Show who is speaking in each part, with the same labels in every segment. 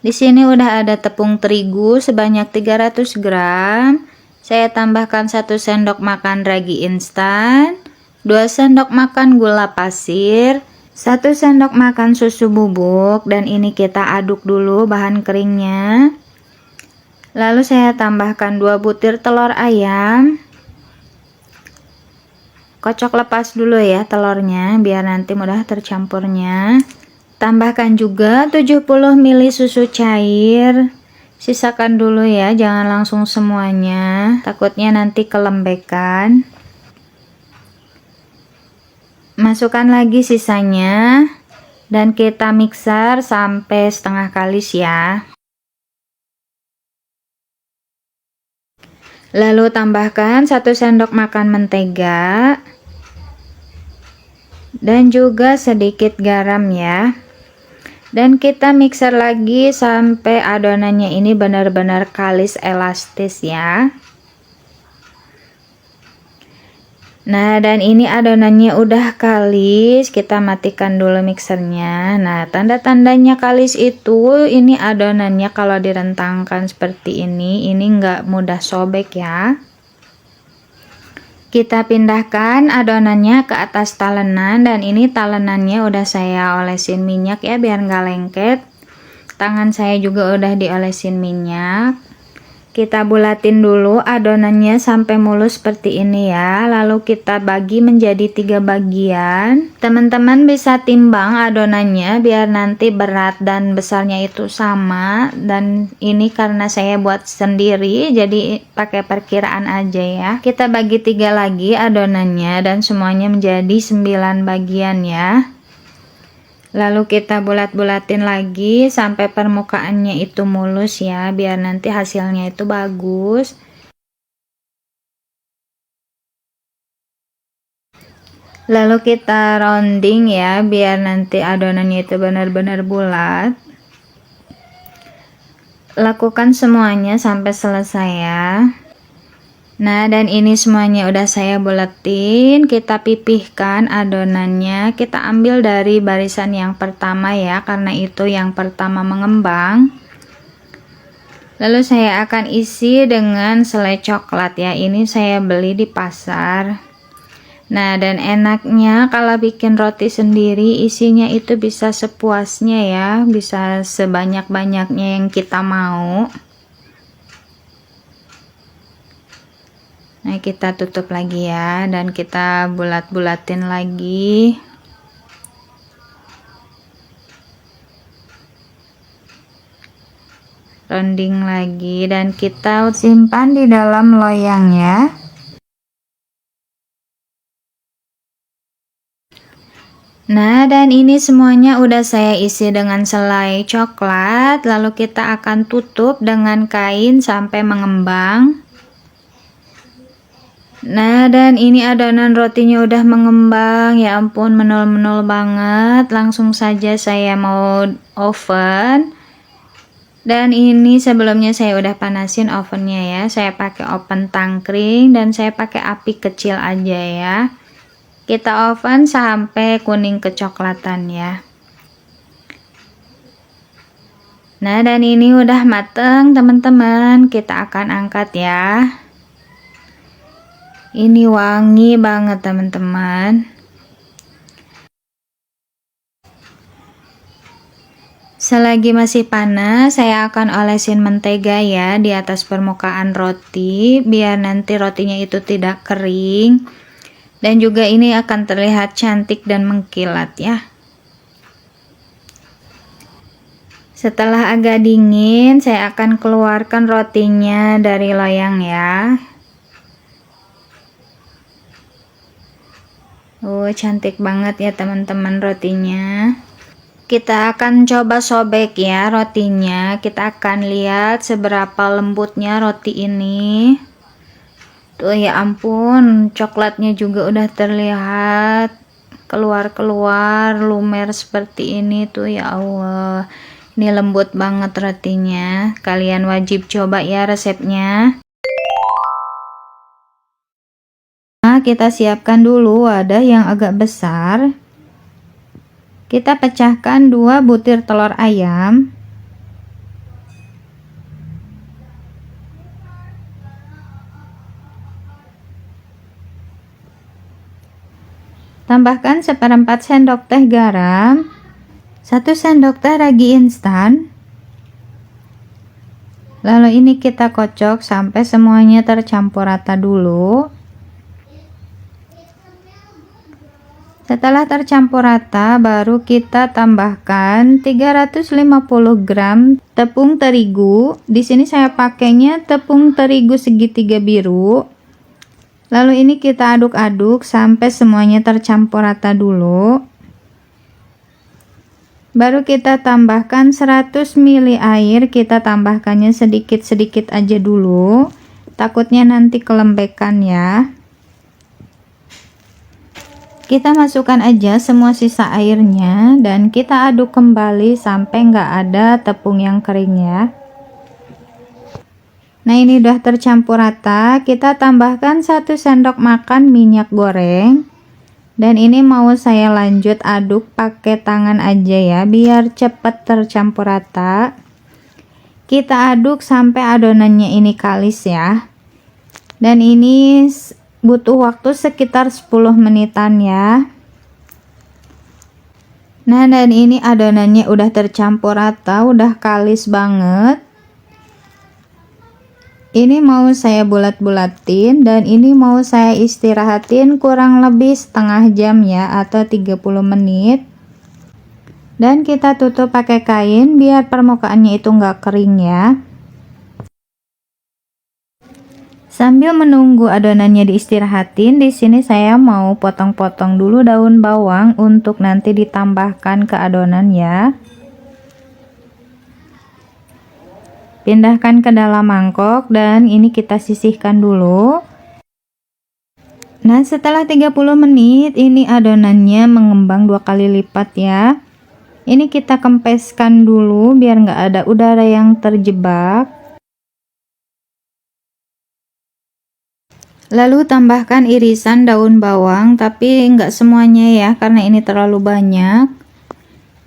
Speaker 1: Di sini udah ada tepung terigu sebanyak 300 gram. Saya tambahkan 1 sendok makan ragi instan, 2 sendok makan gula pasir, 1 sendok makan susu bubuk, dan ini kita aduk dulu bahan keringnya. Lalu saya tambahkan 2 butir telur ayam. Kocok lepas dulu ya telurnya biar nanti mudah tercampurnya. Tambahkan juga 70 ml susu cair. Sisakan dulu ya, jangan langsung semuanya, takutnya nanti kelembekan. Masukkan lagi sisanya dan kita mixer sampai setengah kalis ya. Lalu tambahkan 1 sendok makan mentega dan juga sedikit garam ya. Dan kita mixer lagi sampai adonannya ini benar-benar kalis elastis ya. Nah, dan ini adonannya udah kalis, kita matikan dulu mixernya. Nah, tanda-tandanya kalis itu ini adonannya kalau direntangkan seperti ini nggak mudah sobek ya. Kita pindahkan adonannya ke atas talenan, dan ini talenannya udah saya olesin minyak ya biar nggak lengket. Tangan saya juga udah diolesin minyak. Kita bulatin dulu adonannya sampai mulus seperti ini ya. Lalu kita bagi menjadi 3 bagian. Teman-teman bisa timbang adonannya biar nanti berat dan besarnya itu sama. Dan ini karena saya buat sendiri jadi pakai perkiraan aja ya. Kita bagi 3 lagi adonannya dan semuanya menjadi 9 bagian ya. Lalu kita bulat-bulatin lagi sampai permukaannya itu mulus ya, biar nanti hasilnya itu bagus. Lalu kita rounding ya, biar nanti adonannya itu benar-benar bulat. Lakukan semuanya sampai selesai ya. Nah, dan ini semuanya udah saya buletin. Kita pipihkan adonannya, kita ambil dari barisan yang pertama ya, karena itu yang pertama mengembang. Lalu saya akan isi dengan selai coklat ya, ini saya beli di pasar. Nah, dan enaknya kalau bikin roti sendiri isinya itu bisa sepuasnya ya, bisa sebanyak-banyaknya yang kita mau. Nah, kita tutup lagi ya, dan kita bulat-bulatin lagi. Rounding lagi, dan kita simpan di dalam loyang ya. Nah, dan ini semuanya udah saya isi dengan selai coklat. Lalu kita akan tutup dengan kain sampai mengembang. Nah, dan ini adonan rotinya udah mengembang, ya ampun, menul-menul banget. Langsung saja saya mau oven. Dan ini sebelumnya saya udah panasin ovennya ya. Saya pakai oven tangkring dan saya pakai api kecil aja ya. Kita oven sampai kuning kecoklatan ya. Nah, dan ini udah mateng teman-teman. Kita akan angkat ya. Ini wangi banget teman-teman. Selagi masih panas, saya akan olesin mentega ya di atas permukaan roti, biar nanti rotinya itu tidak kering. Dan juga ini akan terlihat cantik dan mengkilat ya. Setelah agak dingin, saya akan keluarkan rotinya dari loyang ya. Cantik banget ya teman-teman rotinya. Kita akan coba sobek ya rotinya. Kita akan lihat seberapa lembutnya roti ini. Tuh ya ampun, coklatnya juga udah terlihat keluar-keluar lumer seperti ini tuh ya Allah. Ini lembut banget rotinya. Kalian wajib coba ya resepnya. Nah, kita siapkan dulu wadah yang agak besar. Kita pecahkan 2 butir telur ayam. Tambahkan 1/4 sendok teh garam, 1 sendok teh ragi instan. Lalu ini kita kocok sampai semuanya tercampur rata dulu. Setelah tercampur rata, baru kita tambahkan 350 gram tepung terigu. Di sini saya pakainya tepung terigu segitiga biru. Lalu ini kita aduk-aduk sampai semuanya tercampur rata dulu. Baru kita tambahkan 100 ml air, kita tambahkannya sedikit-sedikit aja dulu. Takutnya nanti kelembekan ya. Kita masukkan aja semua sisa airnya dan kita aduk kembali sampai nggak ada tepung yang kering ya. Nah, ini udah tercampur rata. Kita tambahkan 1 sendok makan minyak goreng. Dan ini mau saya lanjut aduk pakai tangan aja ya, biar cepat tercampur rata. Kita aduk sampai adonannya ini kalis ya. Dan ini butuh waktu sekitar 10 menitan ya. Nah, dan ini adonannya udah tercampur rata, udah kalis banget. Ini mau saya bulat-bulatin dan ini mau saya istirahatin kurang lebih setengah jam ya, atau 30 menit. Dan kita tutup pakai kain biar permukaannya itu nggak kering ya. Sambil menunggu adonannya diistirahatin, di sini saya mau potong-potong dulu daun bawang untuk nanti ditambahkan ke adonan ya. Pindahkan ke dalam mangkok dan ini kita sisihkan dulu. Nah, setelah 30 menit ini adonannya mengembang 2 kali lipat ya. Ini kita kempeskan dulu biar nggak ada udara yang terjebak. Lalu tambahkan irisan daun bawang, tapi enggak semuanya ya, karena ini terlalu banyak.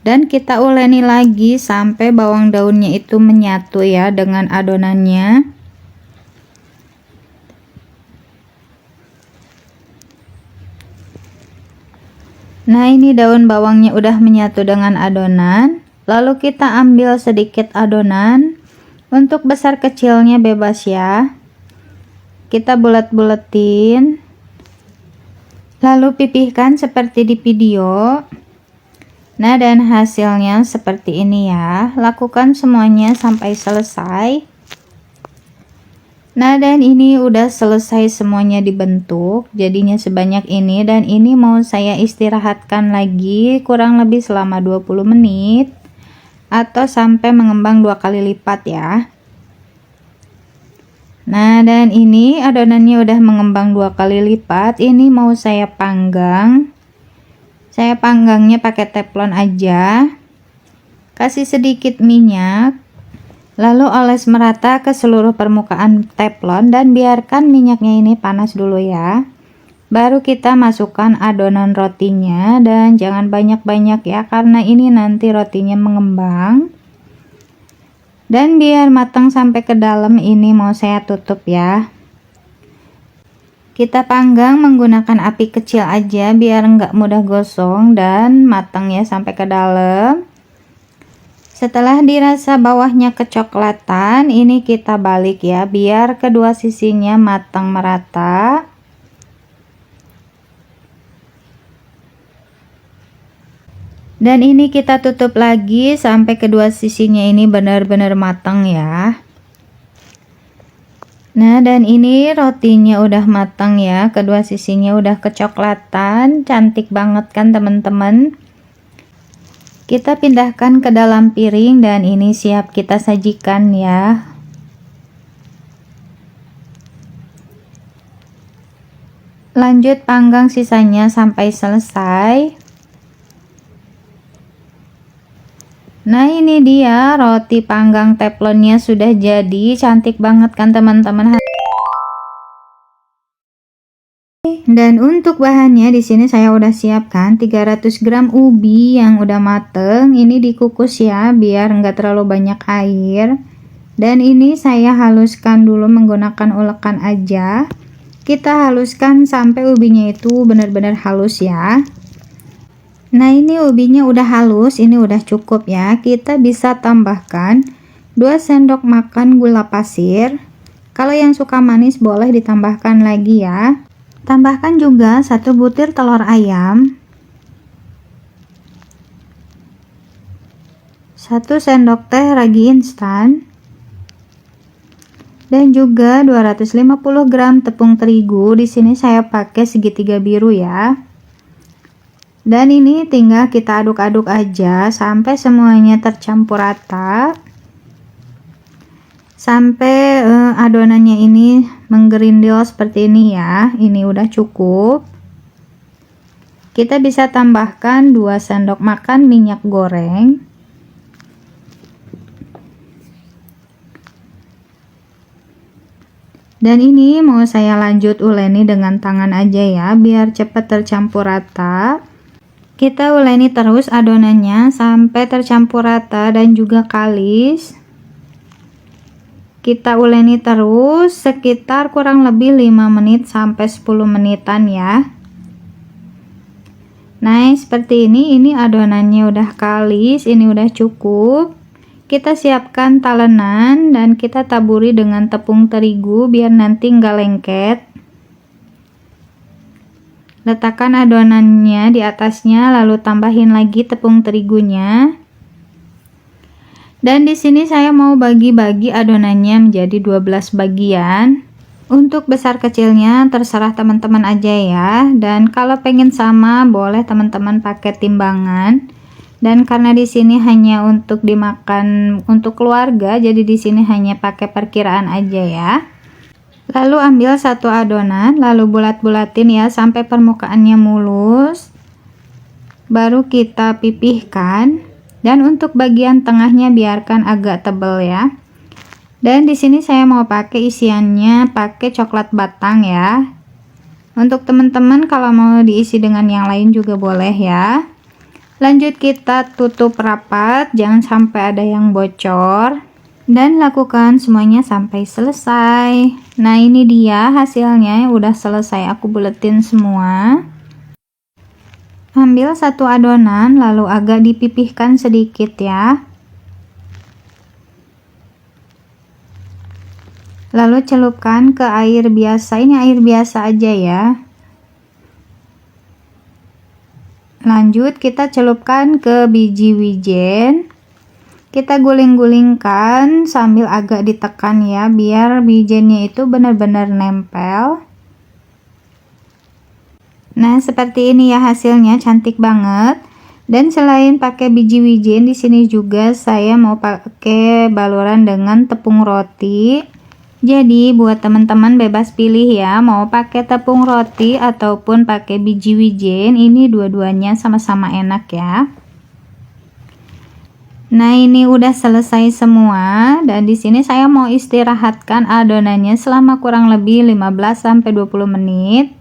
Speaker 1: Dan kita uleni lagi sampai bawang daunnya itu menyatu ya dengan adonannya. Nah, ini daun bawangnya udah menyatu dengan adonan. Lalu kita ambil sedikit adonan. Untuk besar kecilnya bebas ya. Kita bulat-bulatin, lalu pipihkan seperti di video. Nah, dan hasilnya seperti ini ya. Lakukan semuanya sampai selesai. Nah, dan ini udah selesai semuanya dibentuk, jadinya sebanyak ini. Dan ini mau saya istirahatkan lagi kurang lebih selama 20 menit atau sampai mengembang 2 kali lipat ya. Nah, dan ini adonannya udah mengembang 2 kali lipat. Ini mau saya panggang. Saya panggangnya pakai teflon aja. Kasih sedikit minyak. Lalu oles merata ke seluruh permukaan teflon dan biarkan minyaknya ini panas dulu ya. Baru kita masukkan adonan rotinya dan jangan banyak-banyak ya, karena ini nanti rotinya mengembang. Dan biar matang sampai ke dalam, ini mau saya tutup ya. Kita panggang menggunakan api kecil aja biar nggak mudah gosong dan matang ya sampai ke dalam. Setelah dirasa bawahnya kecoklatan, ini kita balik ya biar kedua sisinya matang merata. Dan ini kita tutup lagi sampai kedua sisinya ini benar-benar matang ya. Nah, dan ini rotinya udah matang ya, kedua sisinya udah kecoklatan, cantik banget kan teman-teman. Kita pindahkan ke dalam piring dan ini siap kita sajikan ya. Lanjut panggang sisanya sampai selesai. Nah, ini dia roti panggang teflonnya sudah jadi, cantik banget kan teman-teman. Dan untuk bahannya di sini saya udah siapkan 300 gram ubi yang udah mateng. Ini dikukus ya biar enggak terlalu banyak air. Dan ini saya haluskan dulu menggunakan ulekan aja. Kita haluskan sampai ubinya itu benar-benar halus ya. Nah, ini ubinya udah halus, ini udah cukup ya. Kita bisa tambahkan 2 sendok makan gula pasir. Kalau yang suka manis boleh ditambahkan lagi ya. Tambahkan juga 1 butir telur ayam, 1 sendok teh ragi instan, dan juga 250 gram tepung terigu. Di sini saya pakai segitiga biru ya. Dan ini tinggal kita aduk-aduk aja sampai semuanya tercampur rata. Sampai adonannya ini menggerindil seperti ini ya. Ini udah cukup. Kita bisa tambahkan 2 sendok makan minyak goreng. Dan ini mau saya lanjut uleni dengan tangan aja ya, biar cepat tercampur rata. Kita uleni terus adonannya sampai tercampur rata dan juga kalis. Kita uleni terus sekitar kurang lebih 5 menit sampai 10 menitan ya. Nah, seperti ini adonannya udah kalis, ini udah cukup. Kita siapkan talenan dan kita taburi dengan tepung terigu biar nanti nggak lengket. Letakkan adonannya di atasnya, lalu tambahin lagi tepung terigunya. Dan di sini saya mau bagi-bagi adonannya menjadi 12 bagian. Untuk besar kecilnya terserah teman-teman aja ya. Dan kalau pengen sama, boleh teman-teman pakai timbangan. Dan karena di sini hanya untuk dimakan untuk keluarga, jadi di sini hanya pakai perkiraan aja ya. Lalu ambil 1 adonan, lalu bulat-bulatin ya sampai permukaannya mulus. Baru kita pipihkan. Dan untuk bagian tengahnya biarkan agak tebal ya. Dan di sini saya mau pakai isiannya pakai coklat batang ya. Untuk teman-teman kalau mau diisi dengan yang lain juga boleh ya. Lanjut kita tutup rapat, jangan sampai ada yang bocor. Dan lakukan semuanya sampai selesai. Nah, ini dia hasilnya, udah selesai aku buletin semua. Ambil 1 adonan lalu agak dipipihkan sedikit ya. Lalu celupkan ke air biasa, ini air biasa aja ya. Lanjut kita celupkan ke biji wijen. Kita guling-gulingkan sambil agak ditekan ya, biar wijennya itu benar-benar nempel. Nah, seperti ini ya hasilnya, cantik banget. Dan selain pakai biji wijen, di sini juga saya mau pakai baluran dengan tepung roti. Jadi buat teman-teman bebas pilih ya, mau pakai tepung roti ataupun pakai biji wijen. Ini dua-duanya sama-sama enak ya. Nah, ini udah selesai semua dan di sini saya mau istirahatkan adonannya selama kurang lebih 15 sampai 20 menit.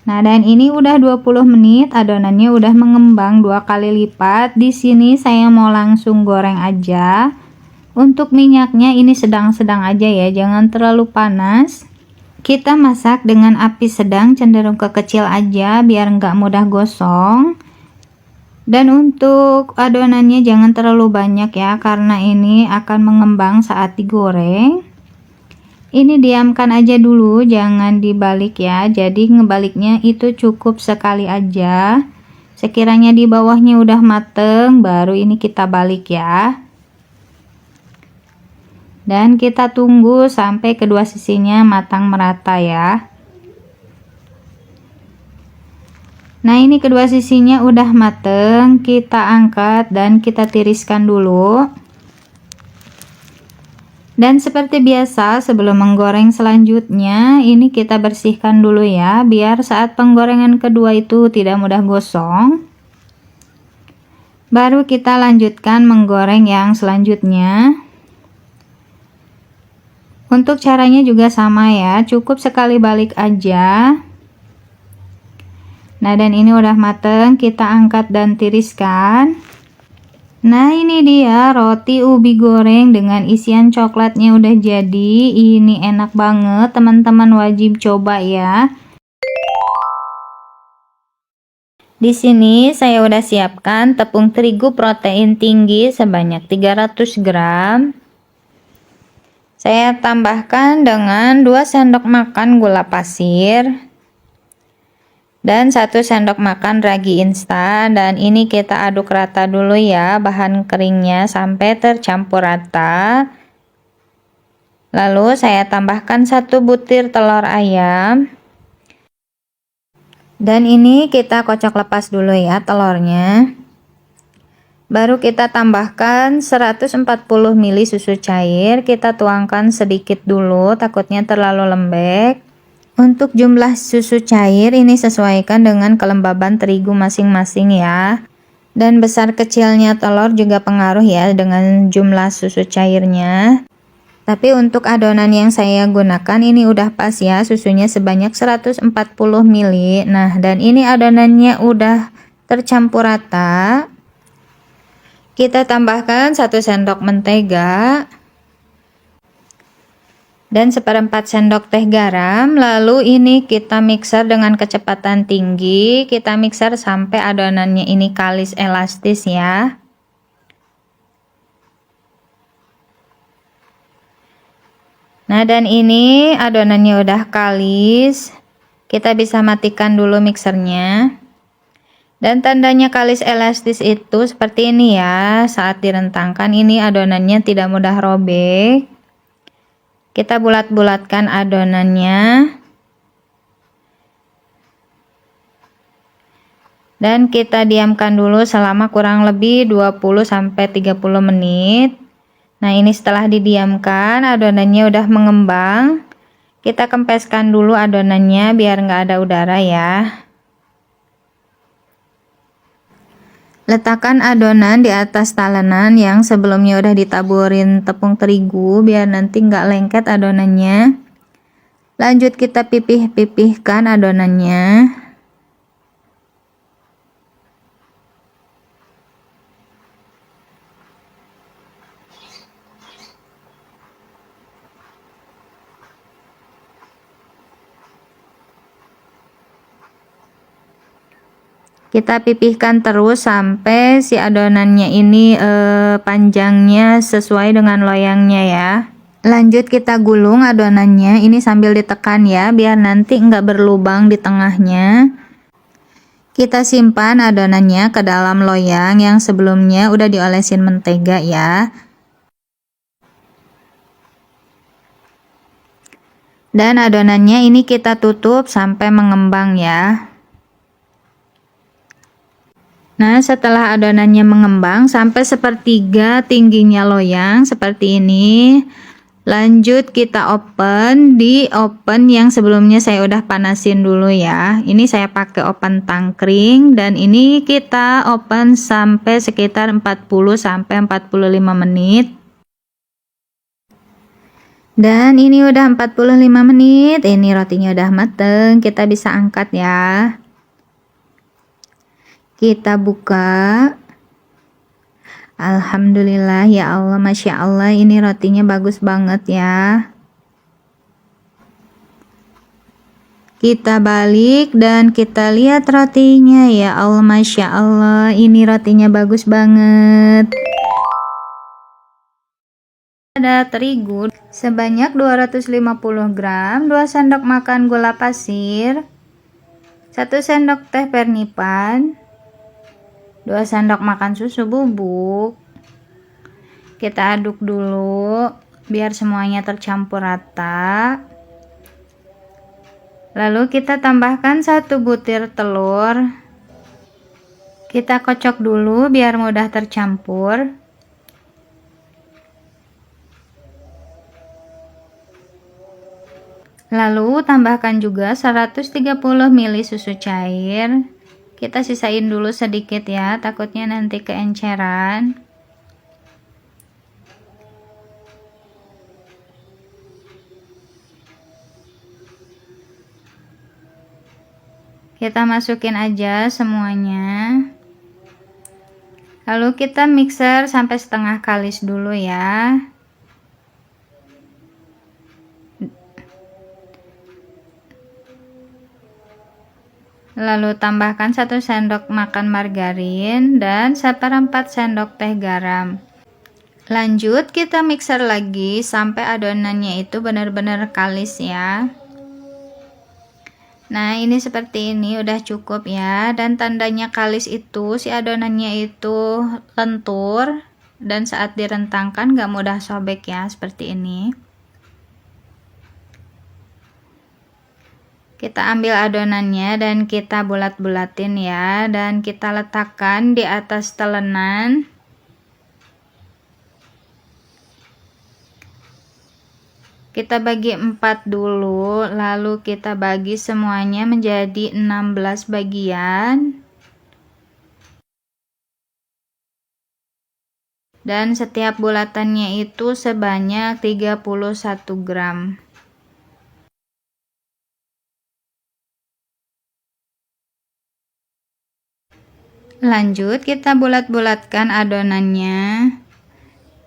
Speaker 1: Nah, dan ini udah 20 menit, adonannya udah mengembang 2 kali lipat. Di sini saya mau langsung goreng aja. Untuk minyaknya ini sedang-sedang aja ya, jangan terlalu panas. Kita masak dengan api sedang, cenderung ke kecil aja biar nggak mudah gosong. Dan untuk adonannya jangan terlalu banyak ya, karena ini akan mengembang saat digoreng. Ini diamkan aja dulu, jangan dibalik ya. Jadi ngebaliknya itu cukup sekali aja. Sekiranya di bawahnya udah mateng, baru ini kita balik ya. Dan kita tunggu sampai kedua sisinya matang merata ya. Nah, ini kedua sisinya udah mateng, kita angkat dan kita tiriskan dulu. Dan seperti biasa sebelum menggoreng selanjutnya, ini kita bersihkan dulu ya, biar saat penggorengan kedua itu tidak mudah gosong. Baru kita lanjutkan menggoreng yang selanjutnya. Untuk caranya juga sama ya, cukup sekali balik aja. Nah, dan ini udah mateng, kita angkat dan tiriskan. Nah, ini dia roti ubi goreng dengan isian coklatnya udah jadi. Ini enak banget, teman-teman wajib coba ya. Di sini saya udah siapkan tepung terigu protein tinggi sebanyak 300 gram. Saya tambahkan dengan 2 sendok makan gula pasir dan 1 sendok makan ragi instan, dan ini kita aduk rata dulu ya bahan keringnya sampai tercampur rata. Lalu saya tambahkan 1 butir telur ayam, dan ini kita kocok lepas dulu ya telurnya. Baru kita tambahkan 140 ml susu cair, kita tuangkan sedikit dulu takutnya terlalu lembek. Untuk jumlah susu cair ini sesuaikan dengan kelembaban terigu masing-masing ya. Dan besar kecilnya telur juga pengaruh ya dengan jumlah susu cairnya. Tapi untuk adonan yang saya gunakan ini udah pas ya, susunya sebanyak 140 ml. Nah, dan ini adonannya udah tercampur rata. Kita tambahkan 1 sendok mentega dan 1/4 sendok teh garam. Lalu ini kita mixer dengan kecepatan tinggi, kita mixer sampai adonannya ini kalis elastis ya. Nah, dan ini adonannya udah kalis, kita bisa matikan dulu mixernya. Dan tandanya kalis elastis itu seperti ini ya, saat direntangkan ini adonannya tidak mudah robek. Kita bulat-bulatkan adonannya dan kita diamkan dulu selama kurang lebih 20-30 menit. Nah, ini setelah didiamkan adonannya udah mengembang. Kita kempeskan dulu adonannya biar nggak ada udara ya. Letakkan adonan di atas talenan yang sebelumnya udah ditaburin tepung terigu biar nanti nggak lengket adonannya. Lanjut kita pipih-pipihkan adonannya. Kita pipihkan terus sampai si adonannya ini panjangnya sesuai dengan loyangnya ya. Lanjut kita gulung adonannya ini sambil ditekan ya biar nanti enggak berlubang di tengahnya. Kita simpan adonannya ke dalam loyang yang sebelumnya udah diolesin mentega ya. Dan adonannya ini kita tutup sampai mengembang ya. Nah, setelah adonannya mengembang sampai sepertiga tingginya loyang seperti ini, lanjut kita open di oven yang sebelumnya saya udah panasin dulu ya. Ini saya pakai oven tangkring dan ini kita oven sampai sekitar 40-45 menit. Dan ini udah 45 menit, ini rotinya udah mateng, kita bisa angkat ya. Kita buka. Alhamdulillah ya Allah, Masya Allah, ini rotinya bagus banget ya. Kita balik dan kita lihat rotinya, ya Allah, Masya Allah, ini rotinya bagus banget. Ada terigu sebanyak 250 gram, 2 sendok makan gula pasir, 1 sendok teh pernipan, 2 sendok makan susu bubuk. Kita aduk dulu biar semuanya tercampur rata. Lalu kita tambahkan 1 butir telur. Kita kocok dulu biar mudah tercampur. Lalu tambahkan juga 130 ml susu cair. Kita sisain dulu sedikit ya, takutnya nanti keenceran. Kita masukin aja semuanya. Lalu kita mixer sampai setengah kalis dulu ya. Lalu tambahkan 1 sendok makan margarin dan 1/4 sendok teh garam. Lanjut kita mixer lagi sampai adonannya itu benar-benar kalis ya. Nah, ini seperti ini udah cukup ya, dan tandanya kalis itu si adonannya itu lentur dan saat direntangkan gak mudah sobek ya, seperti ini. Kita ambil adonannya dan kita bulat-bulatin ya, dan kita letakkan di atas telenan. Kita bagi 4 dulu, lalu kita bagi semuanya menjadi 16 bagian. Dan setiap bulatannya itu sebanyak 31 gram. Lanjut kita bulat-bulatkan adonannya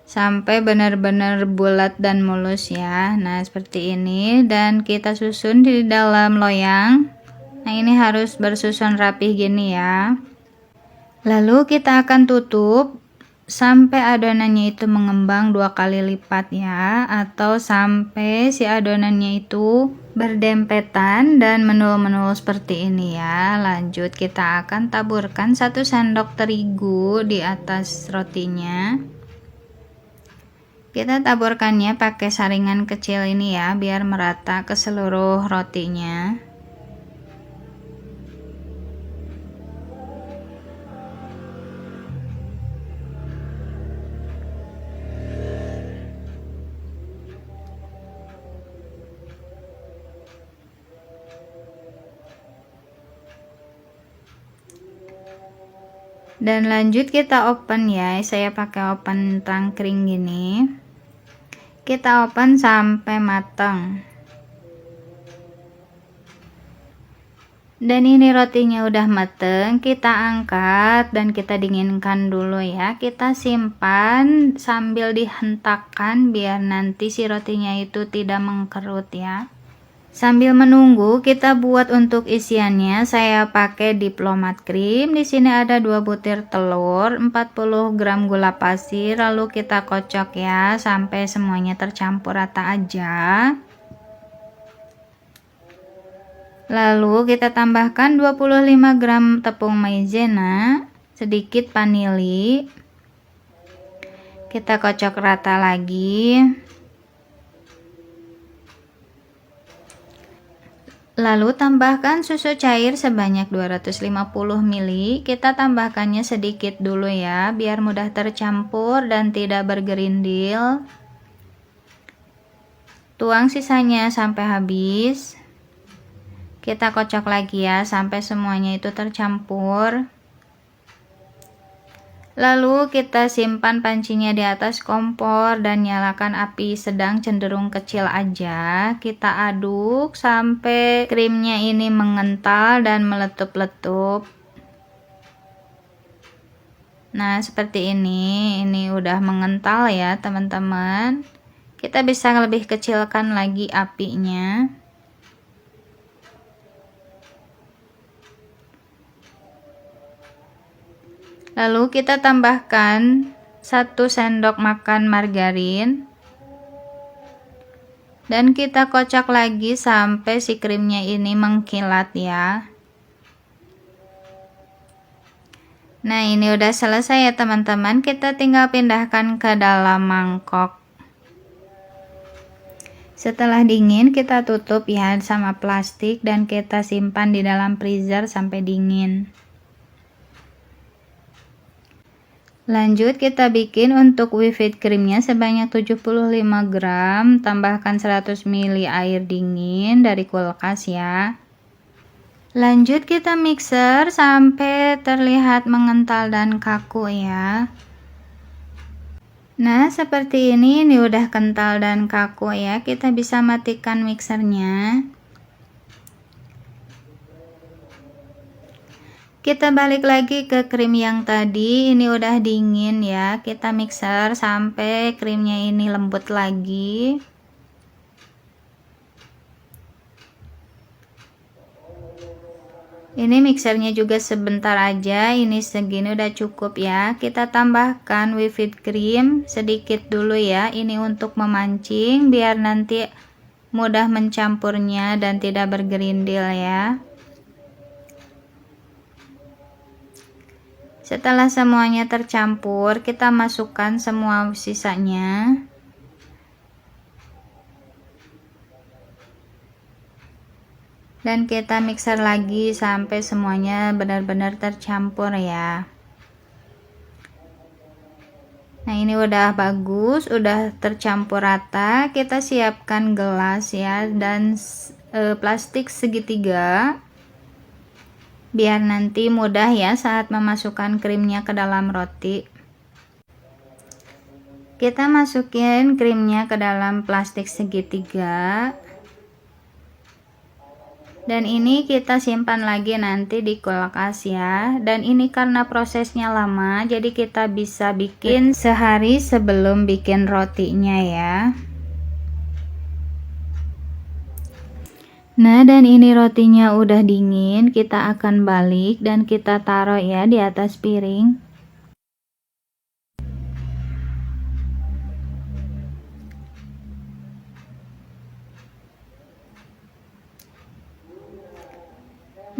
Speaker 1: sampai benar-benar bulat dan mulus ya. Nah, seperti ini, dan kita susun di dalam loyang. Nah, ini harus bersusun rapih gini ya. Lalu kita akan tutup sampai adonannya itu mengembang 2 kali lipat ya, atau sampai si adonannya itu berdempetan dan menul-menul seperti ini ya. Lanjut kita akan taburkan 1 sendok terigu di atas rotinya. Kita taburkannya pakai saringan kecil ini ya, biar merata ke seluruh rotinya. Dan lanjut kita open ya, saya pakai open tangkring gini. Kita open sampai matang. Dan ini rotinya udah mateng, kita angkat dan kita dinginkan dulu ya. Kita simpan sambil dihentakkan biar nanti si rotinya itu tidak mengkerut ya. Sambil menunggu kita buat untuk isiannya, saya pakai diplomat krim. Di sini ada 2 butir telur, 40 gram gula pasir, lalu kita kocok ya sampai semuanya tercampur rata aja. Lalu kita tambahkan 25 gram tepung maizena, sedikit vanili. Kita kocok rata lagi. Lalu tambahkan susu cair sebanyak 250 ml. Kita tambahkannya sedikit dulu ya, biar mudah tercampur dan tidak bergerindil. Tuang sisanya sampai habis. Kita kocok lagi ya sampai semuanya itu tercampur. Lalu kita simpan pancinya di atas kompor dan nyalakan api sedang cenderung kecil aja. Kita aduk sampai krimnya ini mengental dan meletup-letup. Nah, seperti ini udah mengental ya teman-teman. Kita bisa lebih kecilkan lagi apinya. Lalu kita tambahkan 1 sendok makan margarin dan kita kocok lagi sampai si krimnya ini mengkilat ya. Nah, ini udah selesai ya teman-teman, kita tinggal pindahkan ke dalam mangkok. Setelah dingin kita tutup ya sama plastik dan kita simpan di dalam freezer sampai dingin. Lanjut kita bikin untuk whipped creamnya sebanyak 75 gram, tambahkan 100 ml air dingin dari kulkas ya. Lanjut kita mixer sampai terlihat mengental dan kaku ya. Nah, seperti ini udah kental dan kaku ya, kita bisa matikan mixernya. Kita balik lagi ke krim yang tadi, ini udah dingin ya. Kita mixer sampai krimnya ini lembut lagi. Ini mixernya juga sebentar aja, ini segini udah cukup ya. Kita tambahkan whipped cream sedikit dulu ya, ini untuk memancing biar nanti mudah mencampurnya dan tidak bergerindil ya. Setelah semuanya tercampur, kita masukkan semua sisanya. Dan kita mixer lagi sampai semuanya benar-benar tercampur ya. Nah, ini udah bagus, udah tercampur rata. Kita siapkan gelas ya, dan plastik segitiga biar nanti mudah ya saat memasukkan krimnya ke dalam roti. Kita masukin krimnya ke dalam plastik segitiga. Dan ini kita simpan lagi nanti di kulkas ya. Dan ini karena prosesnya lama, jadi kita bisa bikin sehari sebelum bikin rotinya ya. Nah, dan ini rotinya udah dingin, kita akan balik dan kita taruh ya di atas piring.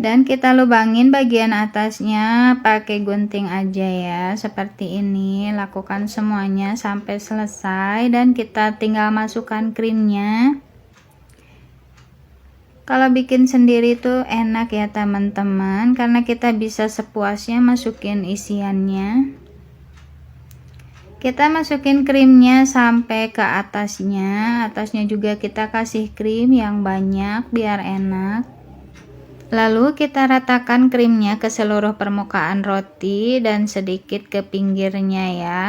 Speaker 1: Dan kita lubangin bagian atasnya pakai gunting aja ya, seperti ini. Lakukan semuanya sampai selesai dan kita tinggal masukkan krimnya. Kalau bikin sendiri tuh enak ya teman-teman, karena kita bisa sepuasnya masukin isiannya. Kita masukin krimnya sampai ke atasnya. Atasnya juga kita kasih krim yang banyak biar enak. Lalu kita ratakan krimnya ke seluruh permukaan roti dan sedikit ke pinggirnya ya.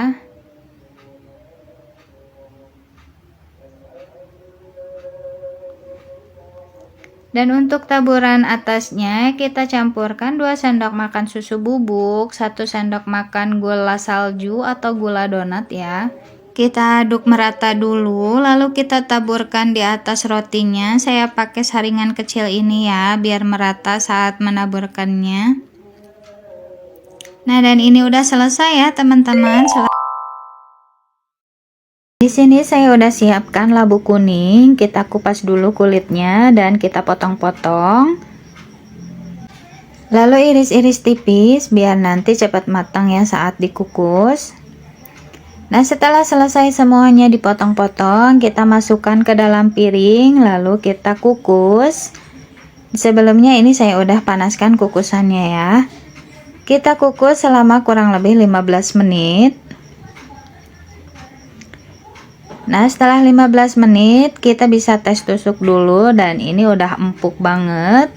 Speaker 1: Dan untuk taburan atasnya kita campurkan 2 sendok makan susu bubuk, 1 sendok makan gula salju atau gula donat ya. Kita aduk merata dulu, lalu kita taburkan di atas rotinya. Saya pakai saringan kecil ini ya, biar merata saat menaburkannya. Nah, dan ini udah selesai ya teman-teman. Di sini saya udah siapkan labu kuning. Kita kupas dulu kulitnya dan kita potong-potong. Lalu iris-iris tipis biar nanti cepat matang ya saat dikukus. Nah, setelah selesai semuanya dipotong-potong, kita masukkan ke dalam piring, lalu kita kukus. Sebelumnya ini saya udah panaskan kukusannya ya. Kita kukus selama kurang lebih 15 menit. Nah, setelah 15 menit, kita bisa tes tusuk dulu, dan ini udah empuk banget.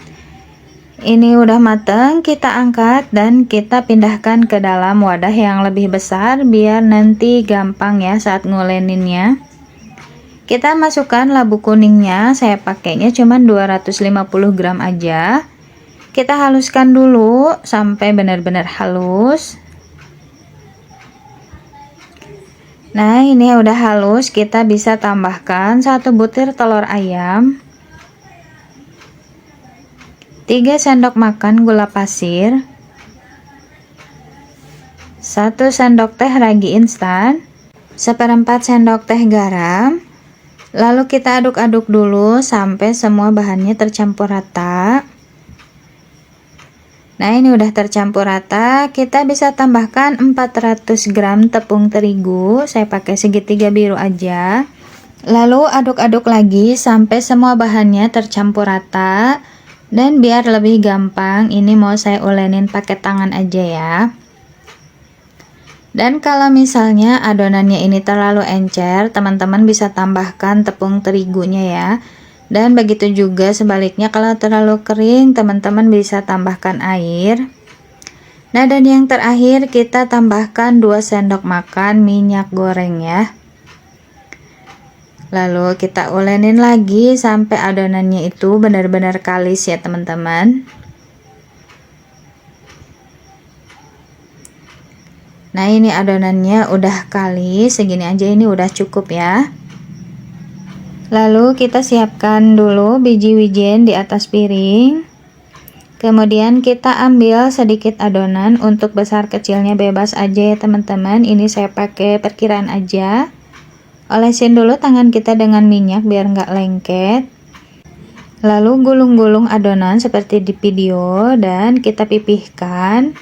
Speaker 1: Ini udah mateng, kita angkat dan kita pindahkan ke dalam wadah yang lebih besar biar nanti gampang ya saat nguleninnya. Kita masukkan labu kuningnya, saya pakainya cuma 250 gram aja. Kita haluskan dulu sampai benar-benar halus. Nah, ini udah halus, kita bisa tambahkan 1 butir telur ayam, 3 sendok makan gula pasir, 1 sendok teh ragi instan, 1/4 sendok teh garam. Lalu kita aduk-aduk dulu sampai semua bahannya tercampur rata. Nah, ini udah tercampur rata. Kita bisa tambahkan 400 gram tepung terigu, saya pakai segitiga biru aja. Lalu aduk-aduk lagi sampai semua bahannya tercampur rata. Dan biar lebih gampang, ini mau saya ulenin pakai tangan aja ya. Dan kalau misalnya adonannya ini terlalu encer, teman-teman bisa tambahkan tepung terigunya ya. Dan begitu juga sebaliknya, kalau terlalu kering, teman-teman bisa tambahkan air. Nah, dan yang terakhir kita tambahkan 2 sendok makan minyak goreng ya. Lalu kita ulenin lagi sampai adonannya itu benar-benar kalis ya teman-teman. Nah, ini adonannya udah kalis, segini aja ini udah cukup ya. Lalu kita siapkan dulu biji wijen di atas piring. Kemudian kita ambil sedikit adonan, untuk besar kecilnya bebas aja ya teman-teman. Ini saya pakai perkiraan aja. Olesin dulu tangan kita dengan minyak biar nggak lengket. Lalu gulung-gulung adonan seperti di video dan kita pipihkan.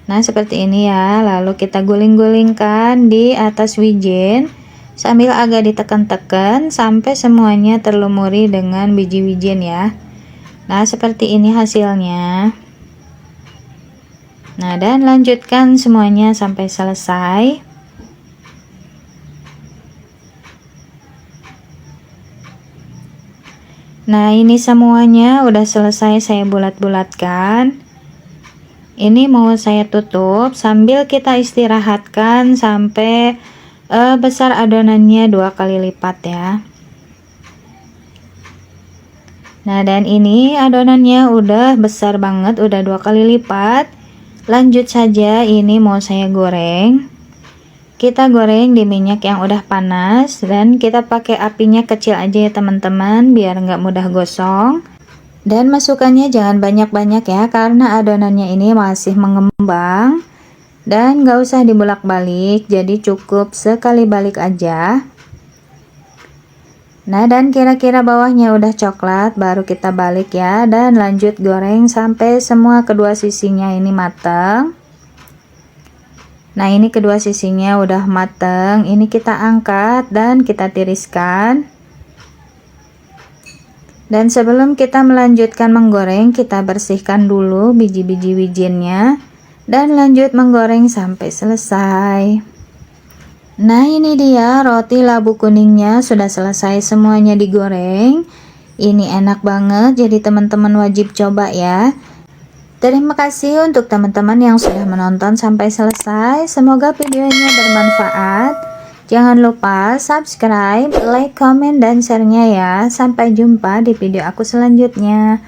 Speaker 1: Nah seperti ini ya. Lalu kita guling-gulingkan di atas wijen sambil agak ditekan-tekan sampai semuanya terlumuri dengan biji wijen ya. Nah seperti ini hasilnya. Nah dan lanjutkan semuanya sampai selesai. Nah ini semuanya udah selesai saya bulat-bulatkan. Ini mau saya tutup sambil kita istirahatkan sampai besar adonannya 2 kali lipat ya. Nah dan ini adonannya udah besar banget, udah 2 kali lipat. Lanjut saja, ini mau saya goreng. Kita goreng di minyak yang udah panas dan kita pakai apinya kecil aja ya teman-teman biar nggak mudah gosong. Dan masukkannya jangan banyak-banyak ya karena adonannya ini masih mengembang. Dan nggak usah dibolak-balik, jadi cukup sekali balik aja. Nah dan kira-kira bawahnya udah coklat, baru kita balik ya dan lanjut goreng sampai semua kedua sisinya ini matang. Nah ini kedua sisinya udah matang, ini kita angkat dan kita tiriskan. Dan sebelum kita melanjutkan menggoreng, kita bersihkan dulu biji-biji wijennya dan lanjut menggoreng sampai selesai. Nah ini dia roti labu kuningnya sudah selesai semuanya digoreng. Ini enak banget, jadi teman-teman wajib coba ya. Terima kasih untuk teman-teman yang sudah menonton sampai selesai. Semoga videonya bermanfaat. Jangan lupa subscribe, like, comment, dan share-nya ya. Sampai jumpa di video aku selanjutnya.